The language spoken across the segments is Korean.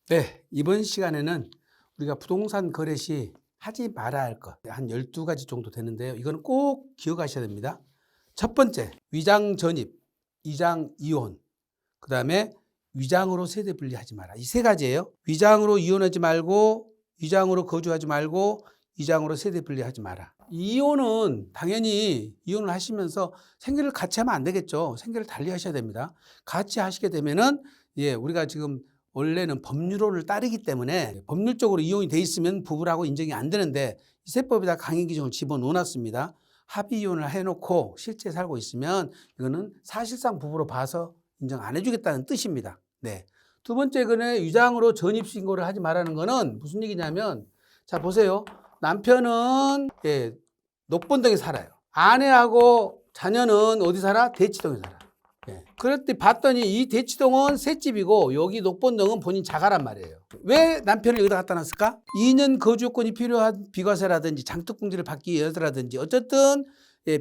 네, 이번 시간에는 우리가 부동산 거래 시 하지 말아야 할 것, 한 12가지 정도 되는데요. 이거는 꼭 기억하셔야 됩니다. 첫 번째, 위장 전입, 위장 이혼, 그 다음에 위장으로 세대 분리하지 마라. 이 세 가지예요. 위장으로 이혼하지 말고, 위장으로 거주하지 말고, 위장으로 세대 분리하지 마라. 이혼은 당연히 이혼을 하시면서 생계를 같이 하면 안 되겠죠. 생계를 달리 하셔야 됩니다. 같이 하시게 되면은 우리가 지금 원래는 법률론을 따르기 때문에 법률적으로 이혼이 돼 있으면 부부라고 인정이 안 되는데 이 세법에다 강행 규정을 집어넣어놨습니다. 합의 이혼을 해놓고 실제 살고 있으면 이거는 사실상 부부로 봐서 인정 안 해주겠다는 뜻입니다. 네. 두 번째, 그는 위장으로 전입신고를 하지 말라는 거는 무슨 얘기냐면, 자, 보세요. 남편은 녹본동에 살아요. 아내하고 자녀는 어디 살아? 대치동에 살아. 그랬더니 봤더니 이 대치동은 새 집이고 여기 녹본동은 본인 자가란 말이에요. 왜 남편을 여기다 갖다 놨을까? 2년 거주권이 필요한 비과세라든지 장특공제를 받기 위해서라든지 어쨌든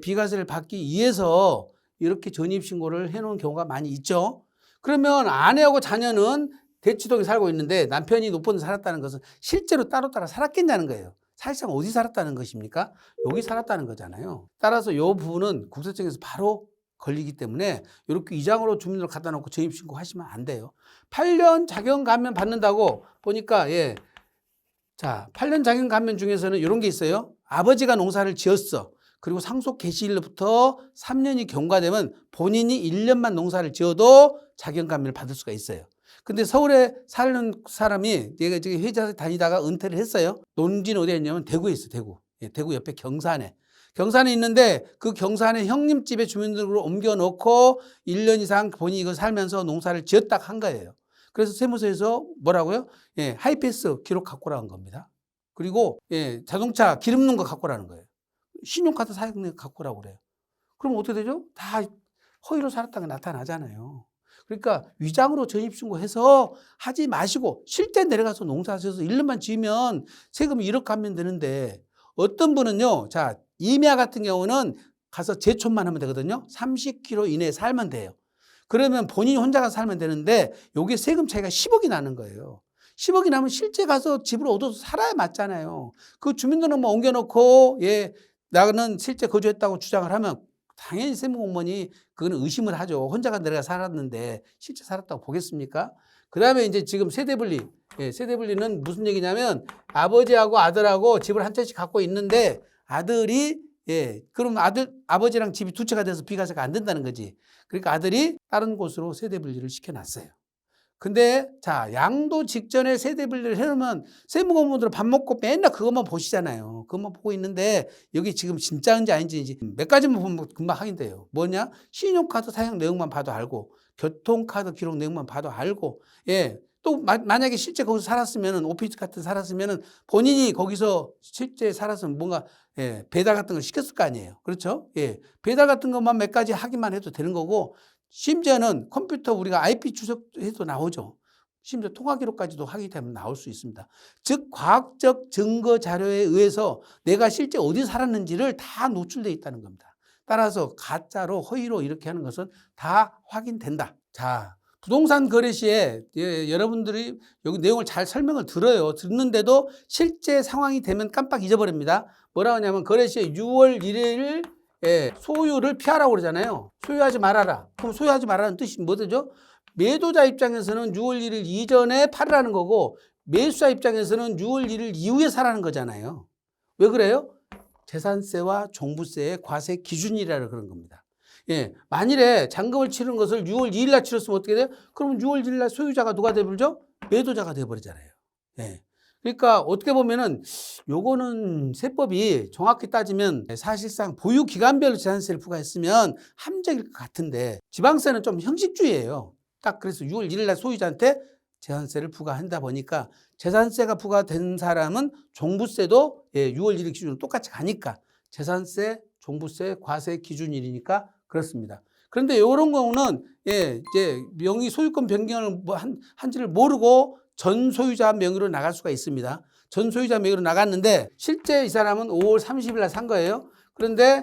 비과세를 받기 위해서 이렇게 전입신고를 해놓은 경우가 많이 있죠. 그러면 아내하고 자녀는 대치동에 살고 있는데 남편이 녹본동에 살았다는 것은 실제로 따로 살았겠냐는 거예요. 사실상 어디 살았다는 것입니까? 여기 살았다는 거잖아요. 따라서 이 부분은 국세청에서 바로 걸리기 때문에 이렇게 이장으로 주민으로 갖다 놓고 전입신고 하시면 안 돼요. 8년 자격 감면 받는다고 보니까 자, 8년 자격 감면 중에서는 이런 게 있어요. 아버지가 농사를 지었어. 그리고 상속 개시일로부터 3년이 경과되면 본인이 1년만 농사를 지어도 자격 감면을 받을 수가 있어요. 근데 서울에 사는 사람이 내가 지금 회사 다니다가 은퇴를 했어요. 논지는 어디에 있냐면 대구에 있어, 대구. 대구 옆에 경산에 있는데 그 경산에 형님 집에 주민등록으로 옮겨놓고 1년 이상 본인이 이거 살면서 농사를 지었다 한 거예요. 그래서 세무서에서 뭐라고요? 하이패스 기록 갖고 오라는 겁니다. 그리고 자동차 기름 넣은 거 갖고 오라는 거예요. 신용카드 사용료 갖고 오라고 그래요. 그럼 어떻게 되죠? 다 허위로 살았다는 게 나타나잖아요. 그러니까 위장으로 전입신고해서 하지 마시고 실제 내려가서 농사지어서 1년만 지으면 세금이 1억 가면 되는데 어떤 분은요. 자, 이미아 같은 경우는 가서 제촌만 하면 되거든요. 30km 이내에 살면 돼요. 그러면 본인이 혼자 가서 살면 되는데 여기에 세금 차이가 10억이 나는 거예요. 10억이 나면 실제 가서 집을 얻어서 살아야 맞잖아요. 그 주민등록만 옮겨놓고 나는 실제 거주했다고 주장을 하면 당연히 세무공무원이 그거는 의심을 하죠. 혼자가 내가 살았는데 실제 살았다고 보겠습니까? 그 다음에 이제 지금 세대분리. 세대분리는 무슨 얘기냐면 아버지하고 아들하고 집을 한 채씩 갖고 있는데 아들이 그럼 아버지랑 집이 두 채가 돼서 비과세가 안 된다는 거지. 그러니까 아들이 다른 곳으로 세대분리를 시켜놨어요. 근데 자, 양도 직전에 세대분리를 해놓으면 세무공무원들은 밥 먹고 맨날 그것만 보시잖아요. 그것만 보고 있는데 여기 지금 진짜인지 아닌지 몇 가지만 보면 금방 확인돼요. 뭐냐? 신용카드 사용 내용만 봐도 알고 교통카드 기록 내용만 봐도 알고 또 만약에 실제 거기서 살았으면은 오피스 같은 살았으면은 본인이 거기서 실제 살았으면 뭔가 배달 같은 걸 시켰을 거 아니에요. 그렇죠? 배달 같은 것만 몇 가지 하기만 해도 되는 거고 심지어는 컴퓨터 우리가 IP 추적해도 나오죠. 심지어 통화 기록까지도 하게 되면 나올 수 있습니다. 즉 과학적 증거 자료에 의해서 내가 실제 어디 살았는지를 다 노출되어 있다는 겁니다. 따라서 가짜로 허위로 이렇게 하는 것은 다 확인된다. 자, 부동산 거래 시에 여러분들이 여기 내용을 잘 설명을 들어요. 듣는데도 실제 상황이 되면 깜빡 잊어버립니다. 뭐라고 하냐면 거래 시에 6월 1일 소유를 피하라고 그러잖아요. 소유하지 말아라. 그럼 소유하지 말라는 뜻이 뭐죠? 매도자 입장에서는 6월 1일 이전에 팔으라는 거고 매수자 입장에서는 6월 1일 이후에 사라는 거잖아요. 왜 그래요? 재산세와 종부세의 과세 기준이라는 그런 겁니다. 만일에 잔금을 치른 것을 6월 2일 날 치렀으면 어떻게 돼요? 그럼 6월 1일 날 소유자가 누가 돼버리죠? 매도자가 돼버리잖아요. 그러니까 어떻게 보면은 요거는 세법이 정확히 따지면 사실상 보유 기간별로 재산세를 부과했으면 합리적일 것 같은데 지방세는 좀 형식주의예요. 딱 그래서 6월 1일 날 소유자한테 재산세를 부과한다 보니까 재산세가 부과된 사람은 종부세도 6월 1일 기준으로 똑같이 가니까 재산세, 종부세, 과세 기준일이니까 그렇습니다. 그런데 이런 경우는 이제 명의 소유권 변경을 한지를 모르고 전 소유자 명의로 나갈 수가 있습니다. 전 소유자 명의로 나갔는데 실제 이 사람은 5월 30일 날 산 거예요. 그런데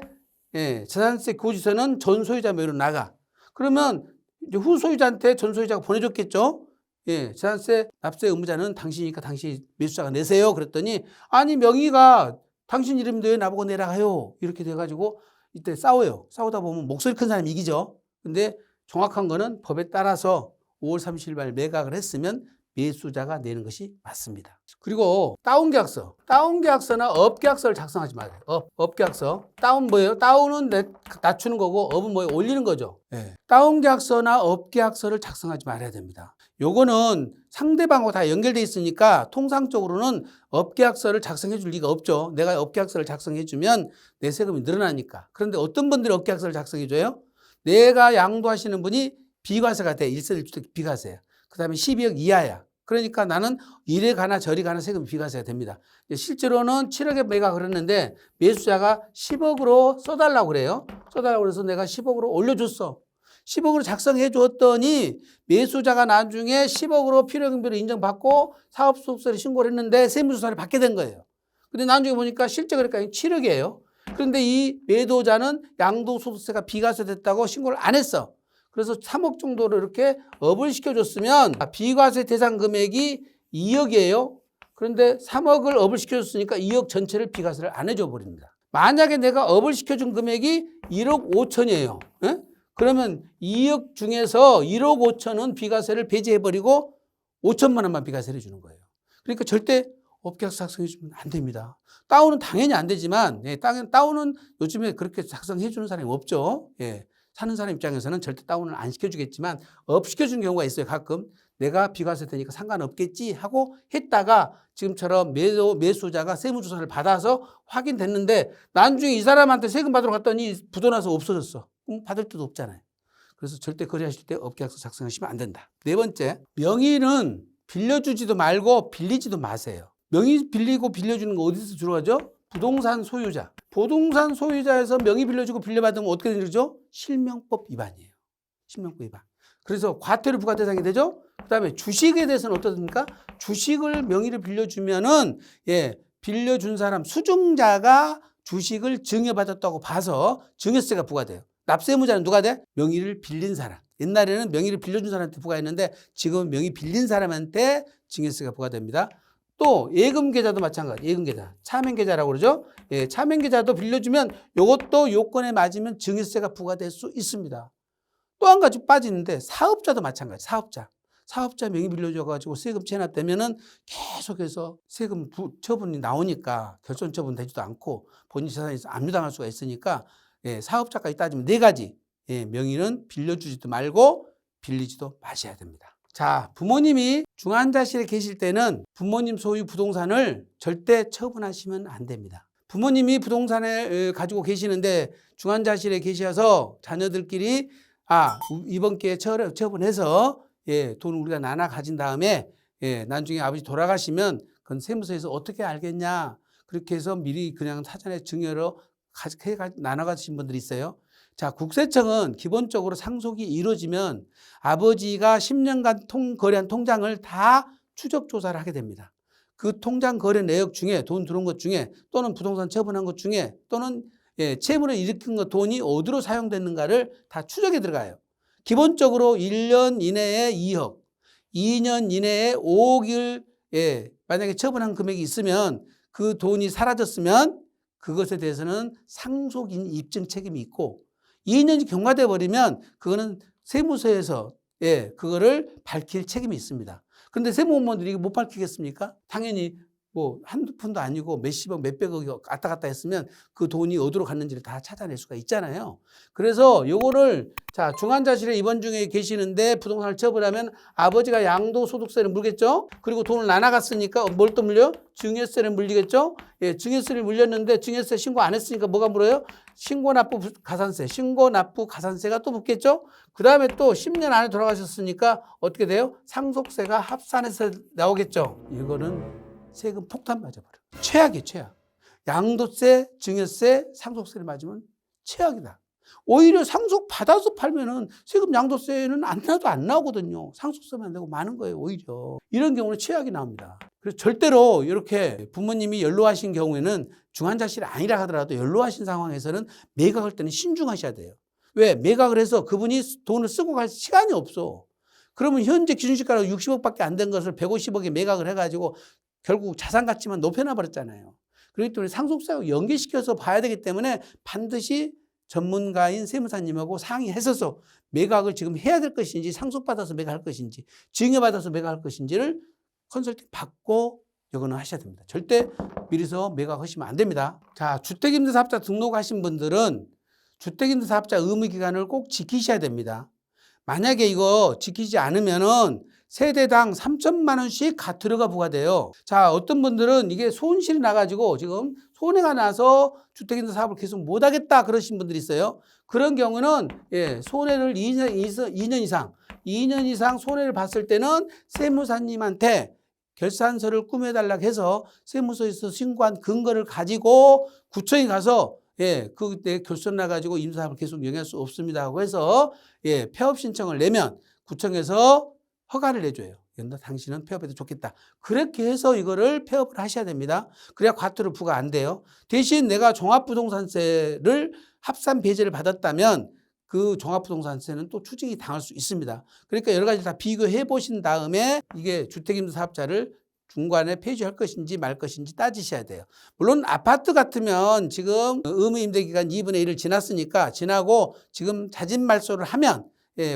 재산세 고지서는 전 소유자 명의로 나가. 그러면 이제 후소유자한테 전 소유자가 보내줬겠죠. 예, 재산세 납세 의무자는 당신이니까 당신이 매수자가 내세요. 그랬더니 아니 명의가 당신 이름인데 왜 나보고 내라 해요. 이렇게 돼가지고 이때 싸워요. 싸우다 보면 목소리 큰 사람이 이기죠. 근데 정확한 거는 법에 따라서 5월 30일 말 매각을 했으면 매수자가 내는 것이 맞습니다. 그리고 다운계약서나 업계약서를 작성하지 말아요. 업계약서. 다운 뭐예요? 다운은 낮추는 거고 업은 뭐예요? 올리는 거죠. 네. 다운계약서나 업계약서를 작성하지 말아야 됩니다. 요거는 상대방하고 다 연결돼 있으니까 통상적으로는 업계약서를 작성해 줄 리가 없죠. 내가 업계약서를 작성해 주면 내 세금이 늘어나니까. 그런데 어떤 분들이 업계약서를 작성해 줘요? 내가 양도하시는 분이 비과세가 돼. 1세 1주택 비과세야. 그 다음에 12억 이하야. 그러니까 나는 이래 가나 저리 가나 세금이 비과세가 됩니다. 실제로는 7억에 매각을 했는데 매수자가 10억으로 써달라고 그래요. 써달라고 그래서 내가 10억으로 올려줬어. 10억으로 작성해 줬더니 매수자가 나중에 10억으로 필요경비를 인정받고 사업소득세를 신고를 했는데 세무조사를 받게 된 거예요. 근데 나중에 보니까 실제 그러니까 7억이에요. 그런데 이 매도자는 양도소득세가 비과세됐다고 신고를 안 했어. 그래서 3억 정도로 이렇게 업을 시켜줬으면 비과세 대상 금액이 2억이에요. 그런데 3억을 업을 시켜줬으니까 2억 전체를 비과세를 안 해줘 버립니다. 만약에 내가 업을 시켜준 금액이 1억 5천이에요. 에? 그러면 2억 중에서 1억 5천은 비과세를 배제해버리고 5천만 원만 비과세를 해주는 거예요. 그러니까 절대 업계약서 작성해주면 안 됩니다. 다운은 당연히 안 되지만 다운은 요즘에 그렇게 작성해주는 사람이 없죠. 예. 사는 사람 입장에서는 절대 다운을 안 시켜주겠지만 업 시켜주는 경우가 있어요. 가끔 내가 비과세 되니까 상관없겠지 하고 했다가 지금처럼 매수자가 세무조사를 받아서 확인됐는데 나중에 이 사람한테 세금 받으러 갔더니 부도나서 없어졌어. 그럼 받을 데도 없잖아요. 그래서 절대 거래하실 때 업계약서 작성하시면 안 된다. 네 번째, 명의는 빌려주지도 말고 빌리지도 마세요. 명의 빌리고 빌려주는 거 어디서 주로 하죠? 부동산 소유자. 부동산 소유자에서 명의 빌려주고 빌려받으면 어떻게 되죠? 실명법 위반이에요. 실명법 위반. 그래서 과태료 부과 대상이 되죠. 그다음에 주식에 대해서는 어떻습니까? 주식을 명의를 빌려주면은 빌려준 사람 수증자가 주식을 증여받았다고 봐서 증여세가 부과돼요. 납세의무자는 누가 돼? 명의를 빌린 사람. 옛날에는 명의를 빌려준 사람한테 부과했는데 지금은 명의 빌린 사람한테 증여세가 부과됩니다. 또 예금계좌도 마찬가지. 예금계좌. 차명계좌라고 그러죠. 예, 차명계좌도 빌려주면 이것도 요건에 맞으면 증여세가 부과될 수 있습니다. 또 한 가지 빠지는데 사업자도 마찬가지. 사업자 명의 빌려줘가지고 세금 체납되면은 계속해서 세금 처분이 나오니까 결손 처분 되지도 않고 본인 재산에서 압류당할 수가 있으니까 사업자까지 따지면 네 가지. 명의는 빌려주지도 말고 빌리지도 마셔야 됩니다. 자, 부모님이 중환자실에 계실 때는 부모님 소유 부동산을 절대 처분하시면 안 됩니다. 부모님이 부동산을 가지고 계시는데 중환자실에 계셔서 자녀들끼리 이번 기회에 처분해서 돈을 우리가 나눠 가진 다음에 나중에 아버지 돌아가시면 그건 세무서에서 어떻게 알겠냐. 그렇게 해서 미리 그냥 사전에 증여로 나눠 가신 분들이 있어요. 자, 국세청은 기본적으로 상속이 이루어지면 아버지가 10년간 거래한 통장을 다 추적 조사를 하게 됩니다. 그 통장 거래 내역 중에 돈 들어온 것 중에 또는 부동산 처분한 것 중에 또는 채무를 일으킨 것 돈이 어디로 사용됐는가를 다 추적에 들어가요. 기본적으로 1년 이내에 2억, 2년 이내에 5억을 만약에 처분한 금액이 있으면 그 돈이 사라졌으면 그것에 대해서는 상속인 입증 책임이 있고 2년이 경과돼 버리면 그거는 세무서에서 그거를 밝힐 책임이 있습니다. 그런데 세무공무원들이 이거 못 밝히겠습니까? 당연히 뭐 한두 푼도 아니고 몇십억 몇백억이 왔다 갔다 했으면 그 돈이 어디로 갔는지를 다 찾아낼 수가 있잖아요. 그래서 요거를 자, 중환자실에 입원 중에 계시는데 부동산을 처분하면 아버지가 양도소득세를 물겠죠. 그리고 돈을 나눠갔으니까 뭘 또 물려? 증여세를 물리겠죠. 증여세를 물렸는데 증여세 신고 안 했으니까 뭐가 물어요? 신고납부 가산세, 신고납부 가산세가 또 붙겠죠. 그 다음에 또 10년 안에 돌아가셨으니까 어떻게 돼요? 상속세가 합산해서 나오겠죠. 이거는 세금 폭탄 맞아버려. 최악이에요, 최악. 양도세, 증여세, 상속세를 맞으면 최악이다. 오히려 상속 받아서 팔면은 세금 양도세는 안 나도 안 나오거든요. 상속세만 내고 마는 거예요, 오히려. 이런 경우는 최악이 나옵니다. 그래서 절대로 이렇게 부모님이 연로하신 경우에는 중환자실이 아니라 하더라도 연로하신 상황에서는 매각할 때는 신중하셔야 돼요. 왜? 매각을 해서 그분이 돈을 쓰고 갈 시간이 없어. 그러면 현재 기준시가가 60억밖에 안 된 것을 150억에 매각을 해가지고 결국 자산 가치만 높여놔 버렸잖아요. 그렇기 때문에 상속세하고 연계시켜서 봐야 되기 때문에 반드시 전문가인 세무사님하고 상의해서 매각을 지금 해야 될 것인지, 상속받아서 매각할 것인지, 증여받아서 매각할 것인지를 컨설팅 받고 이거는 하셔야 됩니다. 절대 미리서 매각하시면 안 됩니다. 자, 주택임대사업자 등록하신 분들은 주택임대사업자 의무기간을 꼭 지키셔야 됩니다. 만약에 이거 지키지 않으면은 세대당 3천만 원씩 가투료가 부과돼요. 자, 어떤 분들은 이게 손실이 나가지고 지금 손해가 나서 주택임대 사업을 계속 못하겠다 그러신 분들이 있어요. 그런 경우는 손해를 2년 이상 손해를 봤을 때는 세무사님한테 결산서를 꾸며달라고 해서 세무서에서 신고한 근거를 가지고 구청에 가서 그때 결손 나가지고 임대사업을 계속 영위할 수 없습니다 하고 해서 폐업 신청을 내면 구청에서 허가를 내줘요. 당신은 폐업해도 좋겠다. 그렇게 해서 이거를 폐업을 하셔야 됩니다. 그래야 과태료 부과 안 돼요. 대신 내가 종합부동산세를 합산 배제를 받았다면 그 종합부동산세는 또 추징이 당할 수 있습니다. 그러니까 여러 가지 다 비교해 보신 다음에 이게 주택임대사업자를 중간에 폐지할 것인지 말 것인지 따지셔야 돼요. 물론 아파트 같으면 지금 의무임대기간 2분의 1을 지나고 지금 자진말소를 하면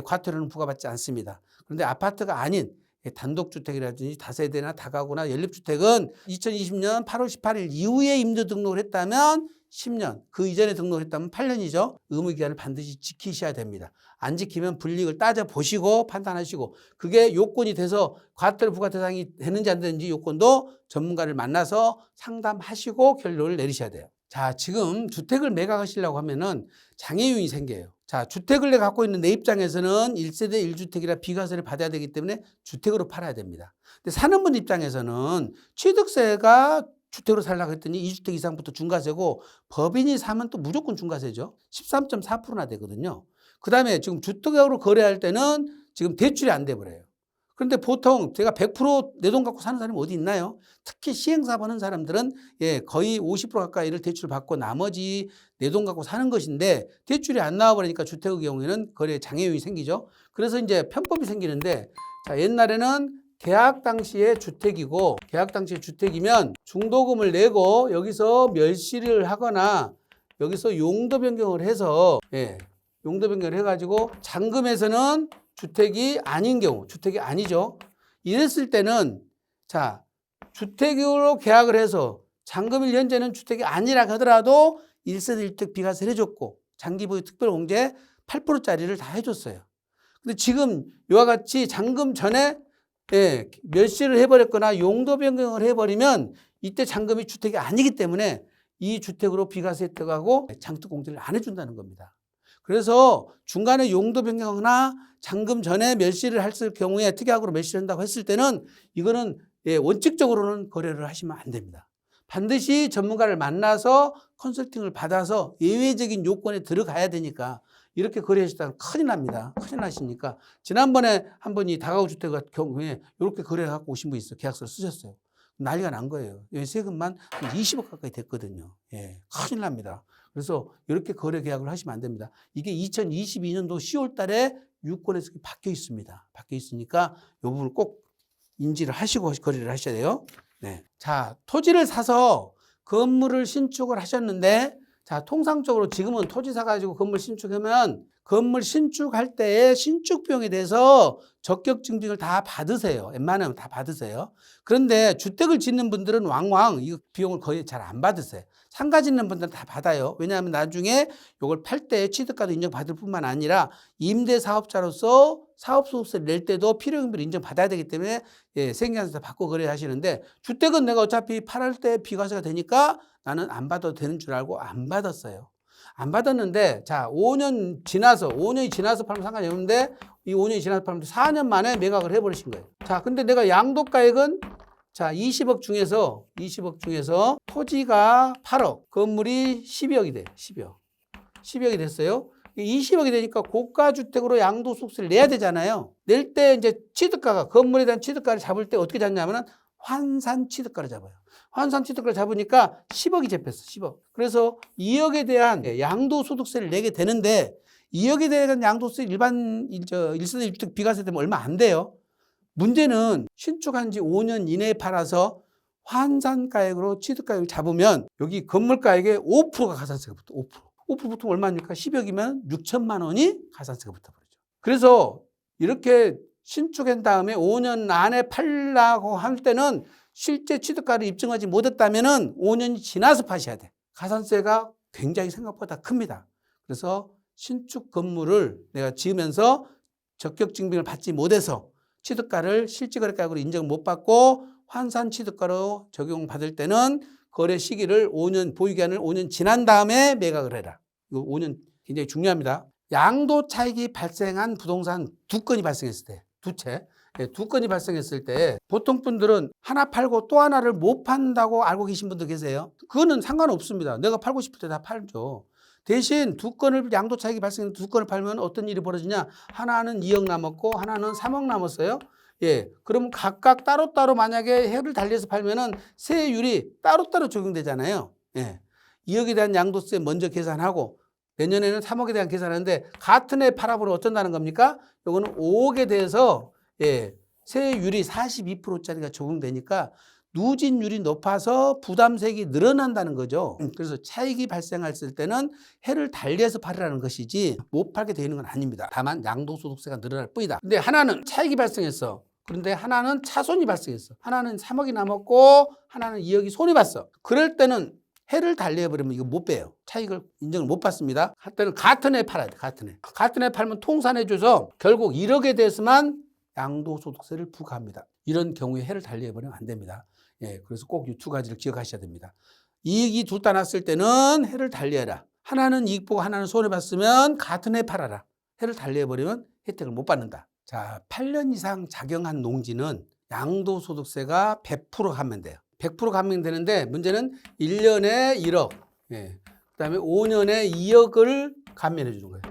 과태료는 부과받지 않습니다. 그런데 아파트가 아닌 단독주택이라든지 다세대나 다가구나 연립주택은 2020년 8월 18일 이후에 임대 등록을 했다면 10년, 그 이전에 등록을 했다면 8년이죠. 의무기간을 반드시 지키셔야 됩니다. 안 지키면 불이익을 따져보시고 판단하시고 그게 요건이 돼서 과태료 부과 대상이 되는지 안 되는지 요건도 전문가를 만나서 상담하시고 결론을 내리셔야 돼요. 자, 지금 주택을 매각하시려고 하면은 장애 요인이 생겨요. 자, 주택을 내가 갖고 있는 내 입장에서는 1세대 1주택이라 비과세를 받아야 되기 때문에 주택으로 팔아야 됩니다. 근데 사는 분 입장에서는 취득세가 주택으로 살려고 했더니 2주택 이상부터 중과세고 법인이 사면 또 무조건 중과세죠. 13.4%나 되거든요. 그 다음에 지금 주택으로 거래할 때는 지금 대출이 안 돼버려요. 그런데 보통 제가 100% 내 돈 갖고 사는 사람이 어디 있나요? 특히 시행사업 하는 사람들은 거의 50% 가까이를 대출 받고 나머지 내 돈 갖고 사는 것인데 대출이 안 나와버리니까 주택의 경우에는 거래에 장애 요인이 생기죠. 그래서 이제 편법이 생기는데 자, 옛날에는 계약 당시에 주택이고 계약 당시에 주택이면 중도금을 내고 여기서 멸실을 하거나 여기서 용도 변경을 해서 용도 변경을 해가지고 잔금에서는 주택이 아닌 경우 주택이 아니죠. 이랬을 때는 자 주택으로 계약을 해서 잔금일 현재는 주택이 아니라 하더라도 1세대 1주택 비과세를 해줬고 장기보유 특별공제 8%짜리를 다 해줬어요. 근데 지금 이와 같이 잔금 전에 멸실을 해버렸거나 용도 변경을 해버리면 이때 잔금이 주택이 아니기 때문에 이 주택으로 비과세 혜택하고 장특공제를 안 해준다는 겁니다. 그래서 중간에 용도 변경하거나 잔금 전에 멸실을 했을 경우에 특약으로 멸실한다고 했을 때는 이거는 원칙적으로는 거래를 하시면 안 됩니다. 반드시 전문가를 만나서 컨설팅을 받아서 예외적인 요건에 들어가야 되니까 이렇게 거래하시다가 큰일 납니다. 큰일 나시니까 지난번에 한 번이 다가구 주택 같은 경우에 이렇게 거래해갖고 오신 분 있어요. 계약서를 쓰셨어요. 난리가 난 거예요. 세금만 한 20억 가까이 됐거든요. 큰일 납니다. 그래서 이렇게 거래 계약을 하시면 안 됩니다. 이게 2022년도 10월 달에 유권에서 바뀌어 있습니다. 바뀌어 있으니까 이 부분을 꼭 인지를 하시고 거래를 하셔야 돼요. 자, 토지를 사서 건물을 신축을 하셨는데 자, 통상적으로 지금은 토지 사가지고 건물 신축하면 건물 신축할 때의 신축 비용에 대해서 적격 증빙을 다 받으세요. 웬만하면 다 받으세요. 그런데 주택을 짓는 분들은 왕왕 이 비용을 거의 잘 안 받으세요. 상가 짓는 분들은 다 받아요. 왜냐하면 나중에 이걸 팔 때 취득가도 인정받을 뿐만 아니라 임대사업자로서 사업소득세를 낼 때도 필요경비를 인정받아야 되기 때문에 생계한서 받고 거래하시는데 주택은 내가 어차피 팔 때 비과세가 되니까 나는 안 받아도 되는 줄 알고 안 받았어요. 안 받았는데 자 5년이 지나서 팔면 상관이 없는데 이 5년이 지나서 팔면 4년 만에 매각을 해버리신 거예요. 자 근데 내가 양도가액은 자 20억 중에서 토지가 8억 건물이 12억이 돼. 12억이 됐어요. 20억이 되니까 고가주택으로 양도소득세를 내야 되잖아요. 낼 때 이제 취득가가 건물에 대한 취득가를 잡을 때 어떻게 잡냐면은 환산 취득가를 잡아요. 환산 취득가를 잡으니까 10억이 잡혔어. 10억. 그래서 2억에 대한 양도소득세를 내게 되는데 2억에 대한 양도세 일반 1세대 1주택 비과세 되면 얼마 안 돼요. 문제는 신축한 지 5년 이내에 팔아서 환산가액으로 취득가액을 잡으면 여기 건물가액의 5%가 가산세가 붙어. 5%. 5% 보통 얼마입니까? 10억이면 6천만 원이 가산세가 붙어버리죠. 그래서 이렇게 신축한 다음에 5년 안에 팔라고 할 때는 실제 취득가를 입증하지 못했다면 5년이 지나서 파셔야 돼. 가산세가 굉장히 생각보다 큽니다. 그래서 신축 건물을 내가 지으면서 적격 증빙을 받지 못해서 취득가를 실지거래가액으로 인정을 못 받고 환산 취득가로 적용받을 때는 거래 시기를 5년, 보유기한을 5년 지난 다음에 매각을 해라. 이거 5년 굉장히 중요합니다. 양도 차익이 발생한 부동산 두 건이 발생했을 때, 두 채, 두 건이 발생했을 때 보통 분들은 하나 팔고 또 하나를 못 판다고 알고 계신 분들 계세요. 그거는 상관없습니다. 내가 팔고 싶을 때 다 팔죠. 대신 두 건을 양도 차익이 발생한 두 건을 팔면 어떤 일이 벌어지냐? 하나는 2억 남았고 하나는 3억 남았어요. 예, 그러면 각각 따로따로 만약에 해를 달리해서 팔면은 세율이 따로따로 적용되잖아요. 예, 2억에 대한 양도세 먼저 계산하고 내년에는 3억에 대한 계산하는데 같은 해 팔아보면 어쩐다는 겁니까? 요거는 5억에 대해서 예, 세율이 42%짜리가 적용되니까 누진율이 높아서 부담세액이 늘어난다는 거죠. 그래서 차익이 발생했을 때는 해를 달리해서 팔으라는 것이지 못 팔게 되는 건 아닙니다. 다만 양도소득세가 늘어날 뿐이다. 근데 하나는 차익이 발생했어. 그런데 하나는 차손이 발생했어. 하나는 3억이 남았고 하나는 2억이 손이 봤어. 그럴 때는 해를 달리해버리면 이거 못 빼요. 차익을 인정을 못 받습니다. 할 때는 같은 해 팔아야 돼. 같은 해. 같은 해 팔면 통산해줘서 결국 1억에 대해서만 양도소득세를 부과합니다. 이런 경우에 해를 달리해버리면 안 됩니다. 예, 그래서 꼭 이 두 가지를 기억하셔야 됩니다. 이익이 둘 다 났을 때는 해를 달리해라. 하나는 이익 보고 하나는 손해봤으면 같은 해 팔아라. 해를 달리해버리면 혜택을 못 받는다. 자, 8년 이상 작용한 농지는 양도소득세가 100% 감면돼요. 100% 감면되는데 문제는 1년에 1억, 예, 그다음에 5년에 2억을 감면해 주는 거예요.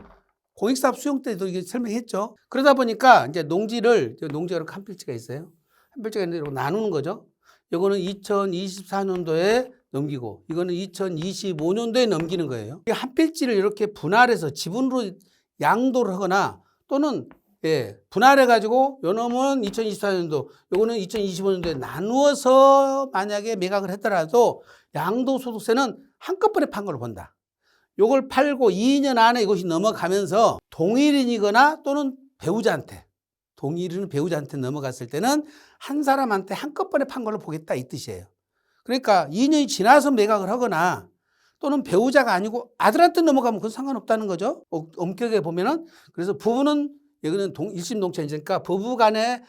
공익사업 수용 때도 이게 설명했죠. 그러다 보니까 이제 농지가 이렇게 한 필지가 있어요. 한 필지가 있는데 이렇게 나누는 거죠. 이거는 2024년도에 넘기고 이거는 2025년도에 넘기는 거예요. 한 필지를 이렇게 분할해서 지분으로 양도를 하거나 또는 예, 분할해가지고 요 놈은 2024년도, 요거는 2025년도에 나누어서 만약에 매각을 했더라도 양도소득세는 한꺼번에 판 걸로 본다. 요걸 팔고 2년 안에 이것이 넘어가면서 동일인이거나 또는 배우자한테, 동일인은 배우자한테 넘어갔을 때는 한 사람한테 한꺼번에 판 걸로 보겠다 이 뜻이에요. 그러니까 2년이 지나서 매각을 하거나 또는 배우자가 아니고 아들한테 넘어가면 그건 상관없다는 거죠. 엄격하게 보면은. 그래서 부부는 여기는 일심동체니까 부부 간에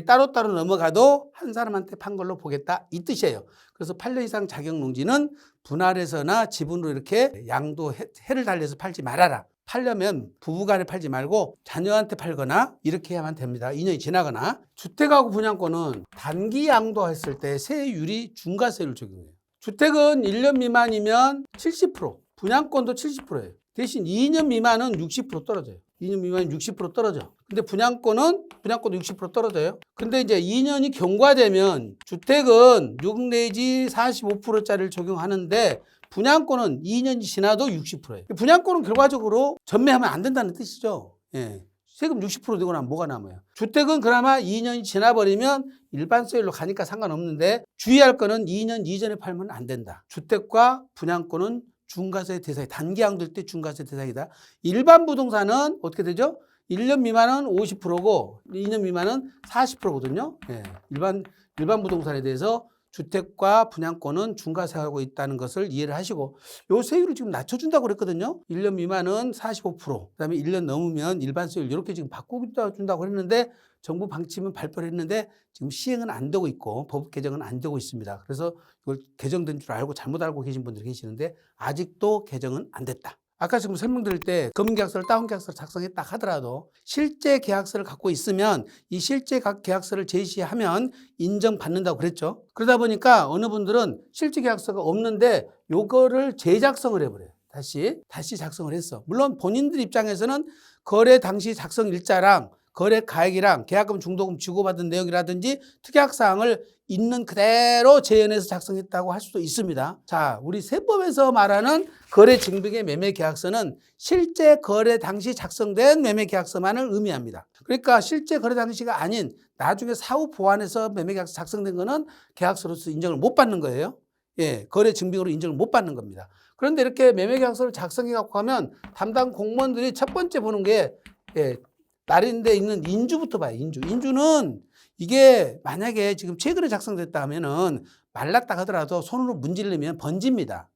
따로따로 넘어가도 한 사람한테 판 걸로 보겠다 이 뜻이에요. 그래서 8년 이상 자격 농지는 분할해서나 지분으로 이렇게 양도 해를 달려서 팔지 말아라. 팔려면 부부 간에 팔지 말고 자녀한테 팔거나 이렇게 해야만 됩니다. 2년이 지나거나. 주택하고 분양권은 단기 양도했을 때 세율이 중과세율을 적용해요. 주택은 1년 미만이면 70%, 분양권도 70%예요. 대신 2년 미만은 60% 떨어져요. 2년 미만은 60% 떨어져. 근데 분양권도 60% 떨어져요. 근데 이제 2년이 경과되면 주택은 6 내지 45%짜리를 적용하는데 분양권은 2년이 지나도 60%예요. 분양권은 결과적으로 전매하면 안 된다는 뜻이죠. 예. 세금 60% 내고 나면 뭐가 남아요? 주택은 그나마 2년이 지나버리면 일반세율로 가니까 상관없는데 주의할 거는 2년 이전에 팔면 안 된다. 주택과 분양권은 중과세 대상이, 단기 양도일 때 중과세 대상이다. 일반 부동산은 어떻게 되죠? 1년 미만은 50%고 2년 미만은 40%거든요. 예. 일반 부동산에 대해서 주택과 분양권은 중과세하고 있다는 것을 이해를 하시고 요 세율을 지금 낮춰준다고 그랬거든요. 1년 미만은 45%, 그다음에 1년 넘으면 일반세율 이렇게 지금 바꿔준다고 했는데 정부 방침은 발표를 했는데 지금 시행은 안 되고 있고 법 개정은 안 되고 있습니다. 그래서 이걸 개정된 줄 알고 잘못 알고 계신 분들이 계시는데 아직도 개정은 안 됐다. 아까 지금 설명드릴 때 검은계약서를 다운계약서를 작성했다 하더라도 실제 계약서를 갖고 있으면 이 실제 계약서를 제시하면 인정받는다고 그랬죠. 그러다 보니까 어느 분들은 실제 계약서가 없는데 요거를 재작성을 해버려요. 다시 작성을 했어. 물론 본인들 입장에서는 거래 당시 작성 일자랑 거래 가액이랑 계약금 중도금 주고받은 내용이라든지 특약사항을 있는 그대로 재현해서 작성했다고 할 수도 있습니다. 자, 우리 세법에서 말하는 거래 증빙의 매매 계약서는 실제 거래 당시 작성된 매매 계약서만을 의미합니다. 그러니까 실제 거래 당시가 아닌 나중에 사후 보완해서 매매 계약서 작성된 거는 계약서로서 인정을 못 받는 거예요. 예, 거래 증빙으로 인정을 못 받는 겁니다. 그런데 이렇게 매매 계약서를 작성해 갖고 하면 담당 공무원들이 첫 번째 보는 게 날인데 있는 인주부터 봐요. 인주는 이게 만약에 지금 최근에 작성됐다 하면은 말랐다 하더라도 손으로 문지르면 번집니다.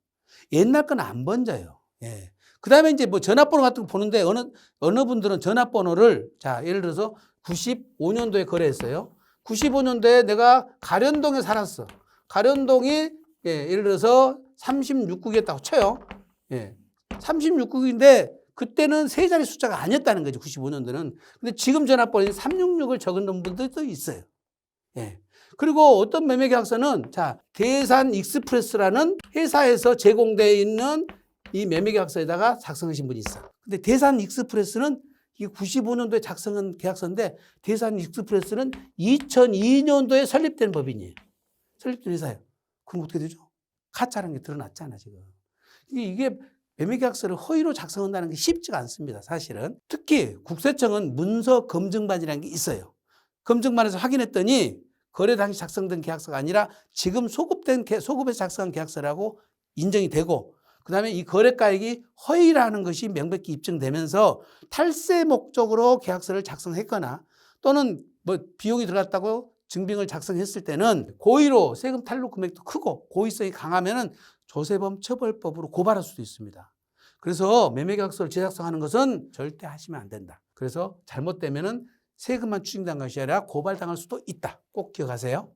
옛날 건 안 번져요. 예. 그 다음에 이제 뭐 전화번호 같은 거 보는데 어느 분들은 전화번호를 자, 예를 들어서 95년도에 거래했어요. 95년도에 내가 가련동에 살았어. 가련동이 예를 들어서 36국이었다고 쳐요. 예. 36국인데 그때는 세 자리 숫자가 아니었다는 거죠. 95년도는. 근데 지금 전화번호에 366을 적은 분들도 있어요. 예. 그리고 어떤 매매 계약서는 자, 대산 익스프레스라는 회사에서 제공되어 있는 이 매매 계약서에다가 작성하신 분이 있어. 근데 대산 익스프레스는 이게 95년도에 작성한 계약서인데 대산 익스프레스는 2002년도에 설립된 법인이에요. 설립된 회사예요. 그럼 어떻게 되죠? 가짜라는 게 드러났잖아, 지금. 이게 매매계약서를 허위로 작성한다는 게 쉽지가 않습니다, 사실은. 특히 국세청은 문서 검증반이라는 게 있어요. 검증반에서 확인했더니 거래 당시 작성된 계약서가 아니라 지금 소급에서 작성한 계약서라고 인정이 되고, 그 다음에 이 거래가액이 허위라는 것이 명백히 입증되면서 탈세 목적으로 계약서를 작성했거나 또는 뭐 비용이 들어갔다고 증빙을 작성했을 때는 고의로 세금 탈루 금액도 크고 고의성이 강하면은 조세범 처벌법으로 고발할 수도 있습니다. 그래서 매매계약서를 제작성하는 것은 절대 하시면 안 된다. 그래서 잘못되면은 세금만 추징당한 것이 아니라 고발당할 수도 있다. 꼭 기억하세요.